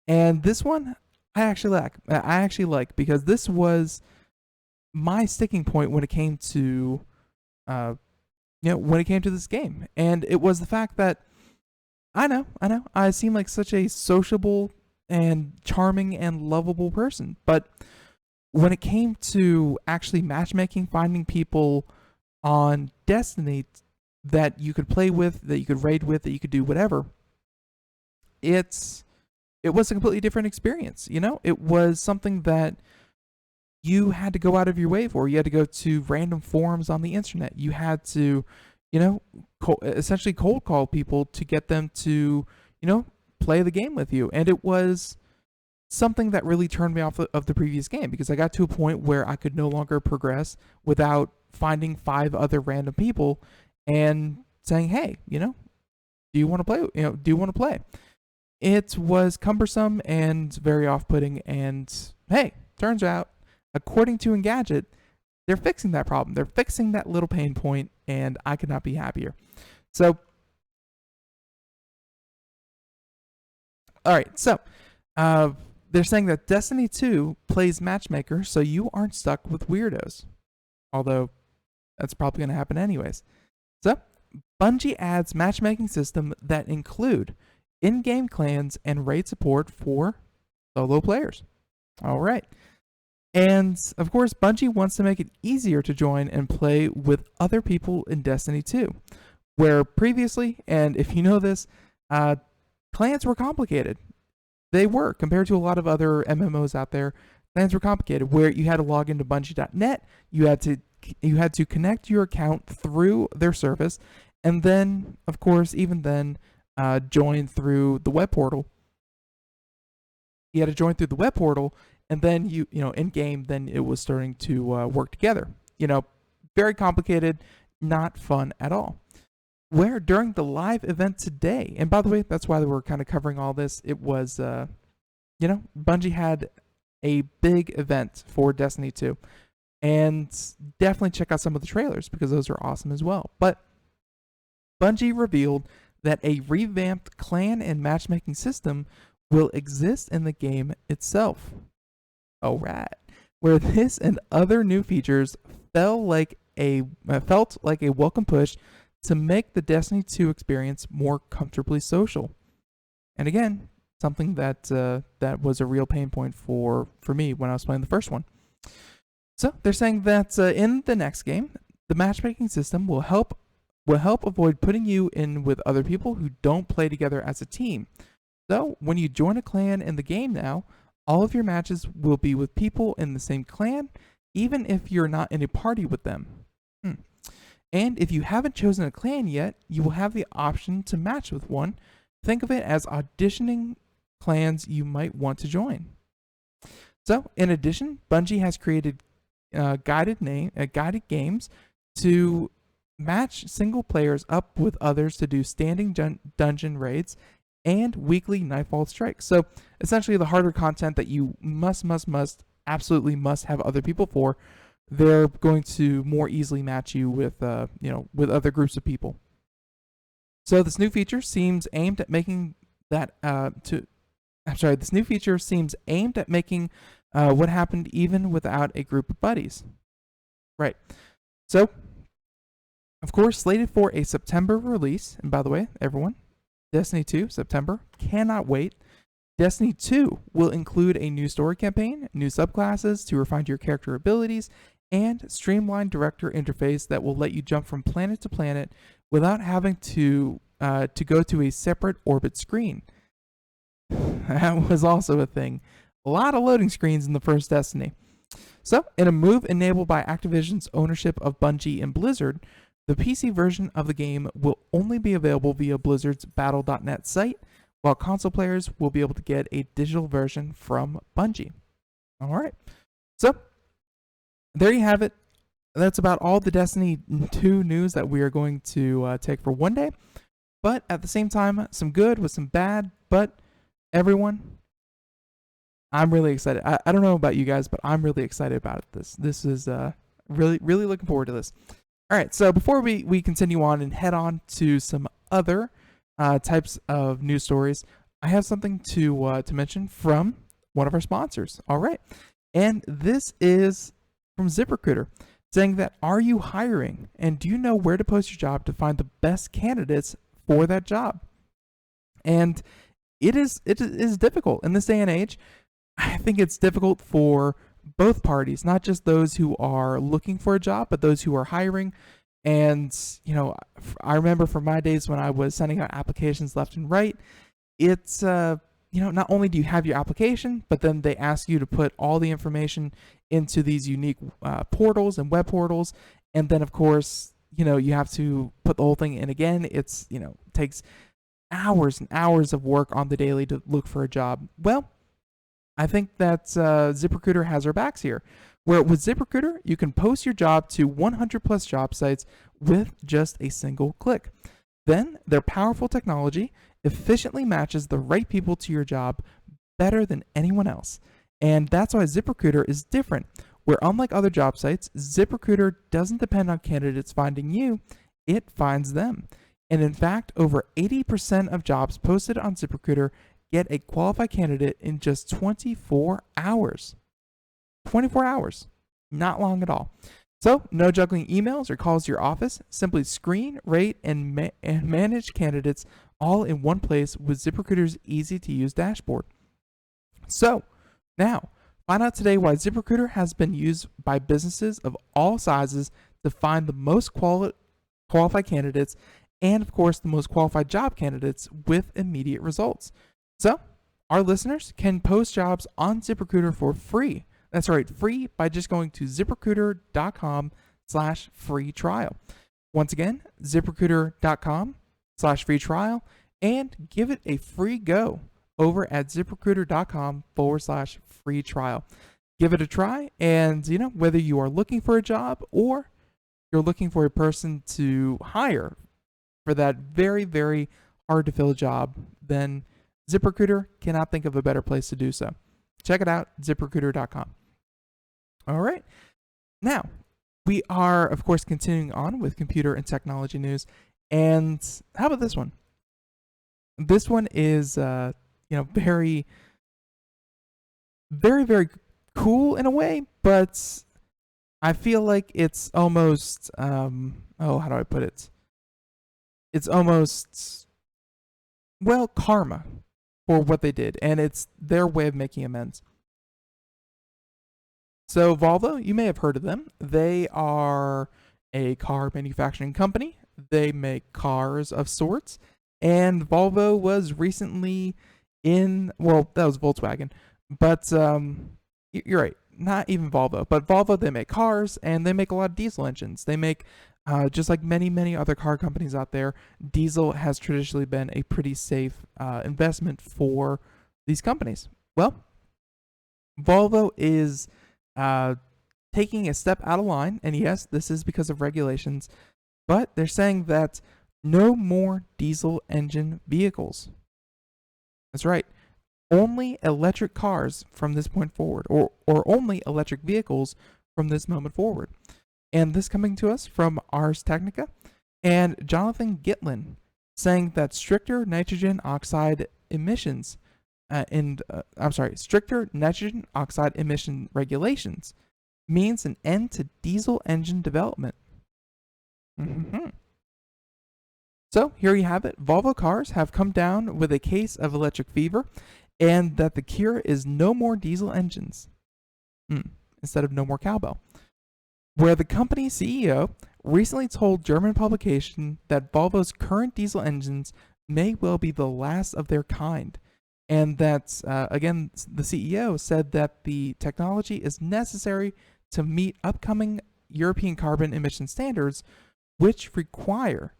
And this one, I actually like because this was my sticking point when it came to, this game. And it was the fact that, I know, I seem like such a sociable and charming and lovable person. But when it came to actually matchmaking, finding people on Destiny that you could play with, that you could raid with, that you could do whatever, it was a completely different experience. It was something that you had to go out of your way for. You had to go to random forums on the internet. You had to, essentially cold call people to get them to, play the game with you. And it was something that really turned me off of the previous game, because I got to a point where I could no longer progress without finding 5 other random people and saying, hey, do you want to play? Do you want to play? It was cumbersome and very off-putting. And hey, turns out, according to Engadget, they're fixing that problem. They're fixing that little pain point, and I could not be happier. So, all right. So, they're saying that Destiny 2 plays matchmaker, so you aren't stuck with weirdos. Although, that's probably going to happen anyways. So, Bungie adds matchmaking system that include in-game clans and raid support for solo players. All right. And, of course, Bungie wants to make it easier to join and play with other people in Destiny 2, where previously, and if you know this, clans were complicated. They were, compared to a lot of other MMOs out there. Clans were complicated, where you had to log into Bungie.net, you had to connect your account through their service, and then, of course, even then, join through the web portal. You had to join through the web portal, and then in game, then it was starting to work together. Very complicated, not fun at all. Where during the live event today, and by the way, that's why we're kind of covering all this. It was, Bungie had a big event for Destiny 2, and definitely check out some of the trailers because those are awesome as well. But Bungie revealed that a revamped clan and matchmaking system will exist in the game itself. All right. Where this and other new features felt like a welcome push to make the Destiny 2 experience more comfortably social. And again, something that was a real pain point for me when I was playing the first one. So they're saying that in the next game, the matchmaking system will help avoid putting you in with other people who don't play together as a team. So when you join a clan in the game now, all of your matches will be with people in the same clan, even if you're not in a party with them. And if you haven't chosen a clan yet, you will have the option to match with one. Think of it as auditioning clans you might want to join. So, in addition, Bungie has created guided games to match single players up with others to do standing dungeon raids and weekly Nightfall strikes. So essentially the harder content that you absolutely must have other people for, they're going to more easily match you with with other groups of people. So this new feature seems aimed at making what happened even without a group of buddies. Right. So, of course, slated for a September release. And by the way, everyone, Destiny 2, September, cannot wait. Destiny 2 will include a new story campaign, new subclasses to refine your character abilities, and streamlined director interface that will let you jump from planet to planet without having to go to a separate orbit screen. That was also a thing. A lot of loading screens in the first Destiny. So, in a move enabled by Activision's ownership of Bungie and Blizzard, the PC version of the game will only be available via Blizzard's Battle.net site, while console players will be able to get a digital version from Bungie. All right. So, there you have it. That's about all the Destiny 2 news that we are going to take for one day. But at the same time, some good with some bad. But everyone, I'm really excited. I don't know about you guys, but I'm really excited about it. This is really looking forward to this. All right, so before we continue on and head on to some other types of news stories, I have something to mention from one of our sponsors. All right, and this is from ZipRecruiter, saying that, are you hiring, and do you know where to post your job to find the best candidates for that job? And it is difficult in this day and age. I think it's difficult for both parties, not just those who are looking for a job, but those who are hiring. And, I remember from my days when I was sending out applications left and right, it's, not only do you have your application, but then they ask you to put all the information into these unique portals and web portals. And then, of course, you have to put the whole thing in again. It's, takes hours and hours of work on the daily to look for a job. Well, I think that ZipRecruiter has our backs here, where with ZipRecruiter, you can post your job to 100 plus job sites with just a single click. Then their powerful technology efficiently matches the right people to your job better than anyone else. And that's why ZipRecruiter is different, where unlike other job sites, ZipRecruiter doesn't depend on candidates finding you, it finds them. And in fact, over 80% of jobs posted on ZipRecruiter get a qualified candidate in just 24 hours. 24 hours. Not long at all. So, no juggling emails or calls to your office. Simply screen, rate, and manage candidates all in one place with ZipRecruiter's easy-to-use dashboard. So, now, find out today why ZipRecruiter has been used by businesses of all sizes to find the most qualified candidates and, of course, the most qualified job candidates with immediate results. So, our listeners can post jobs on ZipRecruiter for free. That's right, free by just going to ZipRecruiter.com/free trial. Once again, ZipRecruiter.com/free trial, and give it a free go over at ZipRecruiter.com/free trial. Give it a try, and whether you are looking for a job or you're looking for a person to hire for that very, very hard to fill job, then ZipRecruiter cannot think of a better place to do so. Check it out, ZipRecruiter.com. All right. Now, we are, of course, continuing on with computer and technology news. And how about this one? This one is, very, very, very cool in a way, but I feel like it's almost, how do I put it? It's almost, karma for what they did, and it's their way of making amends. So Volvo, you may have heard of them. They are a car manufacturing company. They make cars of sorts, and Volvo was recently that was Volkswagen, but you're right, not even Volvo, but Volvo, they make cars, and they make a lot of diesel engines. They make just like many, many other car companies out there, diesel has traditionally been a pretty safe investment for these companies. Well, Volvo is taking a step out of line, and yes, this is because of regulations, but they're saying that no more diesel engine vehicles. That's right. Only electric cars from this point forward, or only electric vehicles from this moment forward. And this coming to us from Ars Technica and Jonathan Gitlin, saying that stricter nitrogen oxide emission regulations means an end to diesel engine development. So here you have it. Volvo cars have come down with a case of electric fever, and that the cure is no more diesel engines instead of no more cowbell. Where the company's CEO recently told German publication that Volvo's current diesel engines may well be the last of their kind. And that, again, the CEO said that the technology is necessary to meet upcoming European carbon emission standards, which require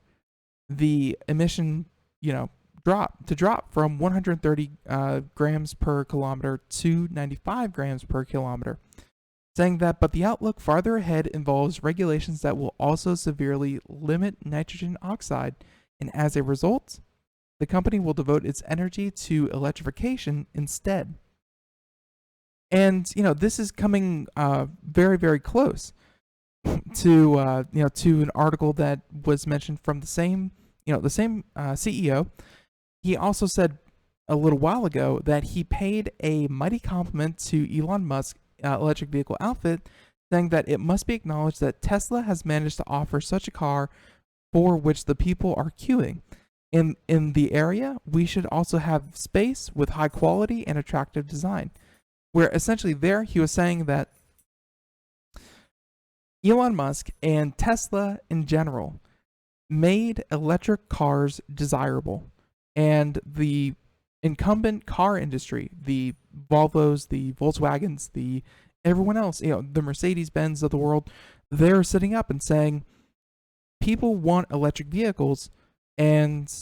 the emission, drop from 130 grams per kilometer to 95 grams per kilometer. Saying that, but the outlook farther ahead involves regulations that will also severely limit nitrogen oxide, and as a result, the company will devote its energy to electrification instead. And this is coming very, very close to an article that was mentioned from the same CEO. He also said a little while ago that he paid a mighty compliment to Elon Musk electric vehicle outfit, saying that it must be acknowledged that Tesla has managed to offer such a car for which the people are queuing. In the area, we should also have space with high quality and attractive design. Where essentially there he was saying that Elon Musk and Tesla in general made electric cars desirable, and the incumbent car industry, the Volvos, the Volkswagens, the everyone else, the Mercedes-Benz of the world, they're sitting up and saying people want electric vehicles, and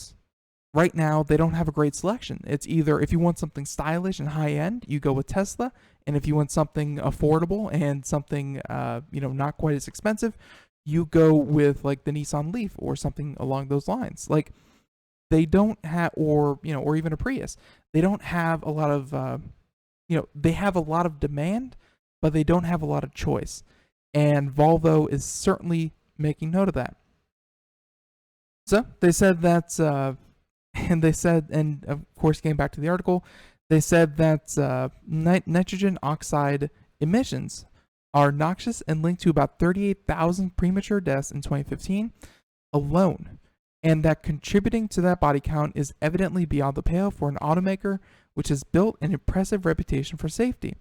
right now they don't have a great selection. It's either if you want something stylish and high end, you go with Tesla, and if you want something affordable and something not quite as expensive, you go with like the Nissan Leaf or something along those lines. Like they don't have, or even a Prius. They don't have a lot of they have a lot of demand, but they don't have a lot of choice. And Volvo is certainly making note of that. So they said that, and of course, getting back to the article, they said that nitrogen oxide emissions are noxious and linked to about 38,000 premature deaths in 2015 alone, and that contributing to that body count is evidently beyond the pale for an automaker which has built an impressive reputation for safety,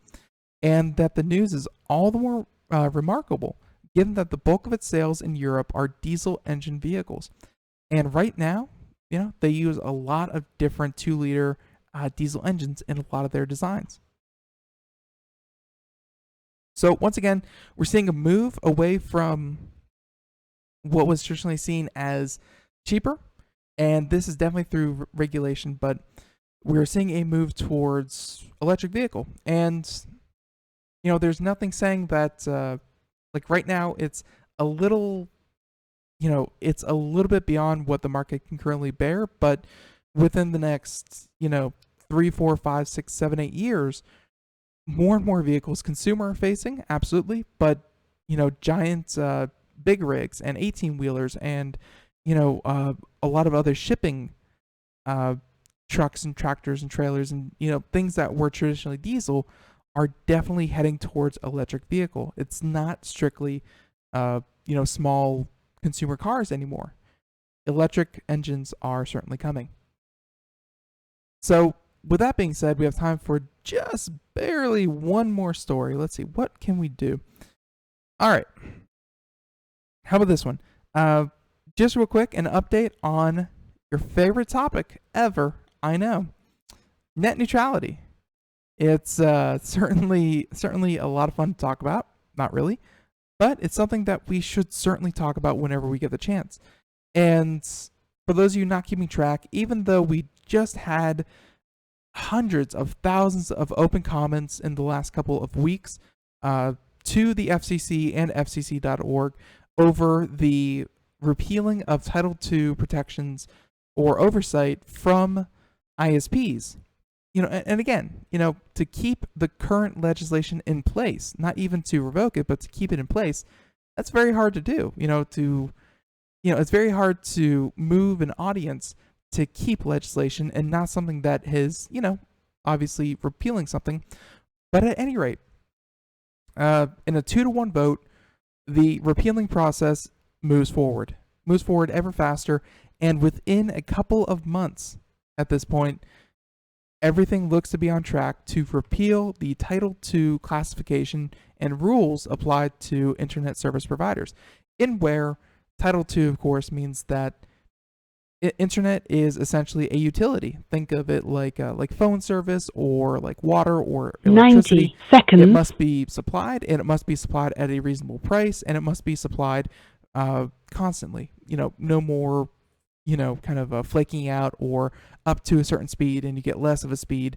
and that the news is all the more remarkable given that the bulk of its sales in Europe are diesel engine vehicles. And right now, they use a lot of different 2-liter diesel engines in a lot of their designs. So once again, we're seeing a move away from what was traditionally seen as cheaper, and this is definitely through regulation, but we're seeing a move towards electric vehicle. And, there's nothing saying that, like right now, it's a little bit beyond what the market can currently bear, but within the next, 3, 4, 5, 6, 7, 8 years, more and more vehicles, consumer facing, absolutely, but, giant, big rigs and 18-wheelers and, a lot of other shipping, trucks and tractors and trailers and, things that were traditionally diesel are definitely heading towards electric vehicle. It's not strictly, small consumer cars anymore. Electric engines are certainly coming. So with that being said, we have time for just barely one more story. Let's see, what can we do? All right. How about this one? Just real quick, an update on your favorite topic ever, I know. Net neutrality. It's certainly a lot of fun to talk about. Not really. But it's something that we should certainly talk about whenever we get the chance. And for those of you not keeping track, even though we just had hundreds of thousands of open comments in the last couple of weeks to the FCC and FCC.org over the repealing of Title II protections or oversight from ISPs. And again, to keep the current legislation in place, not even to revoke it, but to keep it in place, that's very hard to do. It's very hard to move an audience to keep legislation and not something that is, obviously repealing something. But at any rate, in a 2-to-1 vote, the repealing process moves forward ever faster, and within a couple of months at this point, everything looks to be on track to repeal the Title II classification and rules applied to internet service providers, in where Title II, of course, means that internet is essentially a utility. Think of it like phone service or like water or electricity. 90 seconds. It must be supplied, and it must be supplied at a reasonable price, and it must be supplied constantly. No more, kind of flaking out or up to a certain speed and you get less of a speed.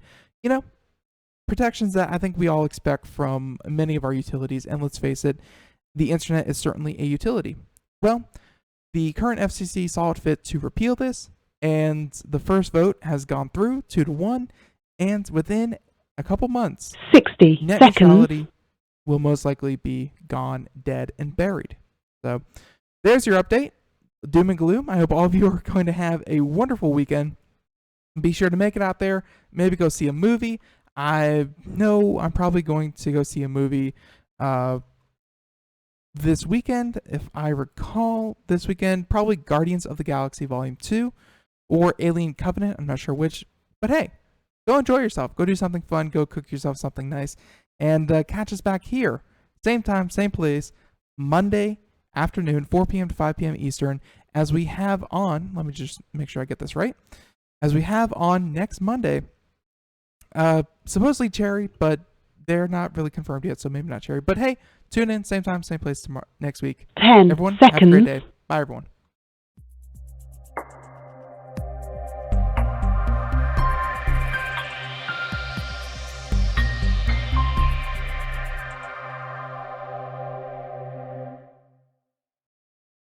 Protections that I think we all expect from many of our utilities. And let's face it, the internet is certainly a utility. Well, the current FCC saw it fit to repeal this, and the first vote has gone through 2-to-1, and within a couple months, 60 net seconds. neutrality will most likely be gone, dead, and buried. So there's your update. Doom and gloom. I hope all of you are going to have a wonderful weekend. Be sure to make it out there. Maybe go see a movie. I know I'm probably going to go see a movie this weekend, if I recall. This weekend, probably Guardians of the Galaxy Volume 2 or Alien Covenant. I'm not sure which. But hey, go enjoy yourself. Go do something fun. Go cook yourself something nice. And catch us back here. Same time, same place, Monday afternoon, 4 p.m. to 5 p.m. Eastern, as we have on, let me just make sure I get this right, as we have on next Monday, supposedly Cherry, but they're not really confirmed yet, so maybe not Cherry. But hey, tune in, same time, same place tomorrow, next week. 10 everyone, have a great seconds. day. Bye, everyone.